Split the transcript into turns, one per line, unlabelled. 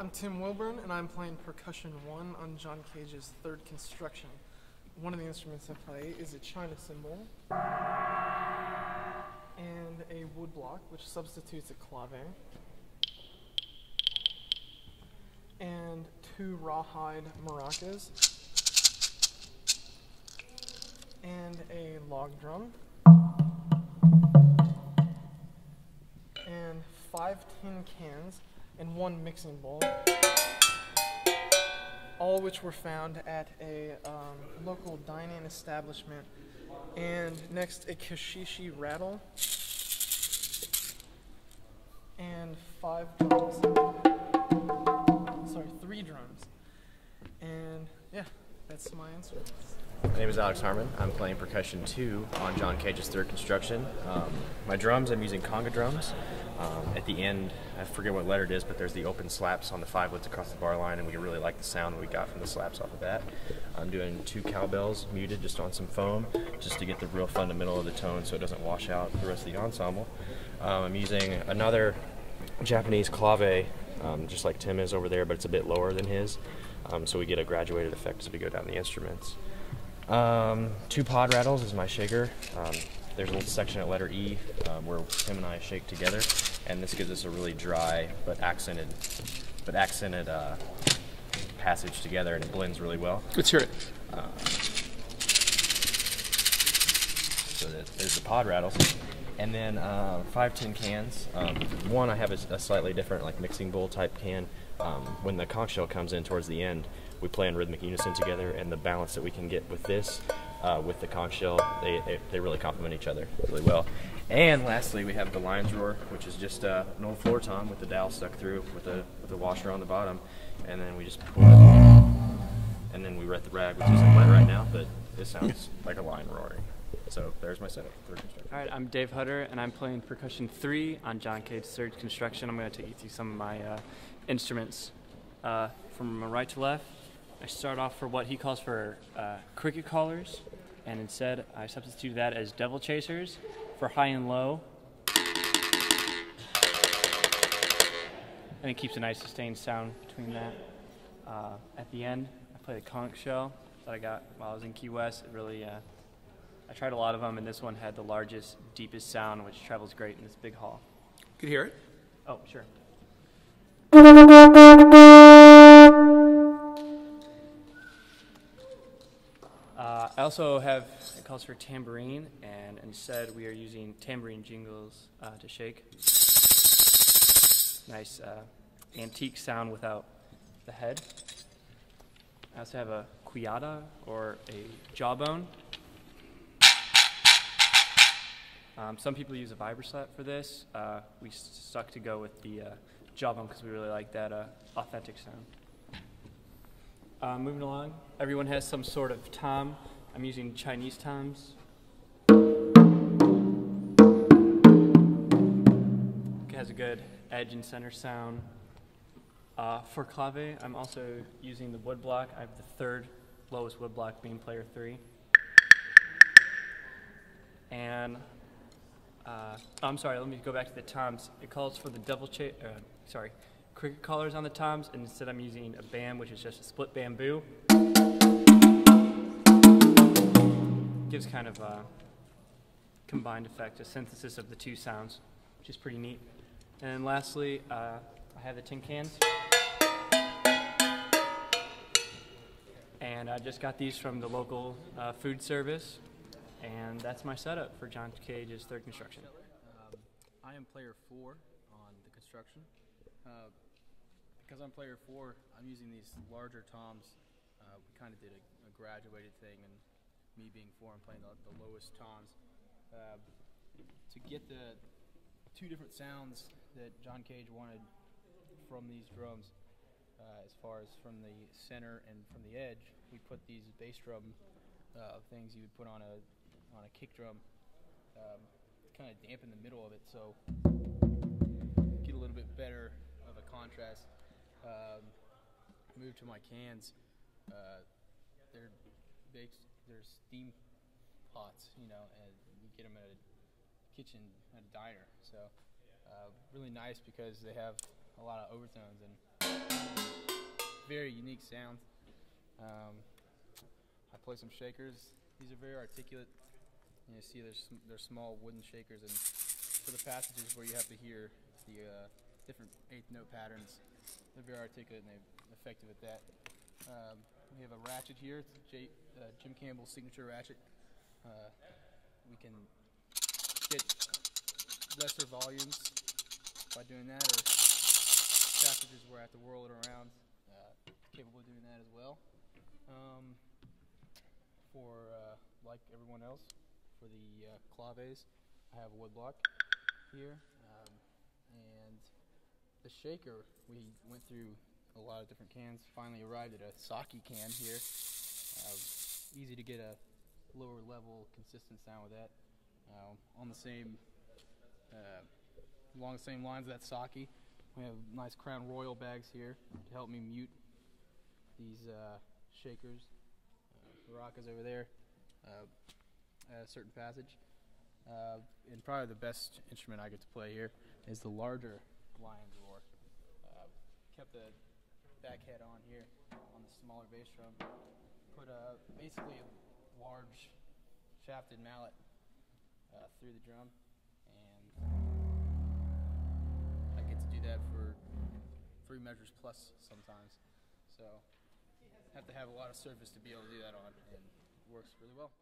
I'm Tim Wilburn, and I'm playing Percussion 1 on John Cage's Third Construction. One of the instruments I play is a China cymbal and a woodblock, which substitutes a clave, and two rawhide maracas, and a log drum, and 5 tin cans, and 1 mixing bowl, all which were found at a local dining establishment. And next, a kashishi rattle, and 5 drums. Sorry, 3 drums. And yeah, that's my answer.
My name is Alex Harmon. I'm playing Percussion 2 on John Cage's Third Construction. My drums, I'm using conga drums. At the end, I forget what letter it is, but there's the open slaps on the 5-lets across the bar line, and we really like the sound we got from the slaps off of that. I'm doing 2 cowbells muted just on some foam, just to get the real fundamental of the tone so it doesn't wash out the rest of the ensemble. I'm using another Japanese clave, just like Tim is over there, but it's a bit lower than his, so we get a graduated effect as we go down the instruments. 2 pod rattles is my shaker. There's a little section at letter E where Tim and I shake together, and this gives us a really dry but accented passage together, and it blends really well.
Let's hear it.
So there's the pod rattles, and then 5 tin cans. One I have a slightly different, like, mixing bowl type can. When the conch shell comes in towards the end, we play in rhythmic unison together, and the balance that we can get with this, with the conch shell, they really complement each other really well. And lastly, we have the lion's roar, which is just an old floor tom with the dowel stuck through with the washer on the bottom, and then we just pull it, and then we wet the rag, which isn't wet right now, but it sounds like a lion roaring. So there's my setup.
All right, I'm Dave Hutter, and I'm playing Percussion 3 on John Cage's Third Construction. I'm going to take you through some of my instruments. From right to left, I start off for what he calls for cricket callers, and instead I substitute that as devil chasers for high and low. And it keeps a nice sustained sound between that. At the end, I play the conch shell that I got while I was in Key West. It really, I tried a lot of them, and this one had the largest, deepest sound, which travels great in this big hall.
Could you hear it?
Oh, sure. I also have, it calls for tambourine, and instead we are using tambourine jingles to shake. Nice antique sound without the head. I also have a cuillada, or a jawbone. Some people use a vibroslap for this. We stuck to go with the jawbone because we really like that authentic sound. Moving along, everyone has some sort of tom. I'm using Chinese toms. It has a good edge and center sound. For clave, I'm also using the woodblock. I have the 3rd lowest woodblock, being player 3. And I'm sorry, let me go back to the toms. It calls for the cricket callers on the toms, and instead I'm using a bam, which is just a split bamboo. Gives kind of a combined effect, a synthesis of the 2 sounds, which is pretty neat. And lastly, I have the tin cans. And I just got these from the local food service. And that's my setup for John Cage's Third Construction.
I am player 4 on the construction. Because I'm player 4, I'm using these larger toms. We kind of did a graduated thing, and me being 4, I'm playing the lowest toms. To get the 2 different sounds that John Cage wanted from these drums, as far as from the center and from the edge, we put these bass drum things you would put on a kick drum, kind of dampen the middle of it, so get a little bit better of a contrast. Move to my cans. They're steam pots, you know, and we get them at a kitchen at a diner. So really nice because they have a lot of overtones, and Very unique sound. I play some shakers. These are very articulate. You see they're small wooden shakers, and for the passages where you have to hear the different eighth note patterns, they're very articulate and they're effective at that. We have a ratchet here. It's Jim Campbell's signature ratchet. We can get lesser volumes by doing that, or passages where I have to whirl it around. Capable of doing that as well. Like everyone else, for the claves, I have a woodblock here, and the shaker, we went through a lot of different cans, finally arrived at a sake can here. Easy to get a lower level consistent sound with that. On the same, along the same lines of that sake, we have nice Crown Royal bags here to help me mute these shakers. Maracas over there, at a certain passage. And probably the best instrument I get to play here is the larger lion's roar. Kept the back head on here on the smaller bass drum. Put basically a large shafted mallet through the drum, and I get to do that for 3 measures plus sometimes. So have to have a lot of surface to be able to do that on, and it works really well.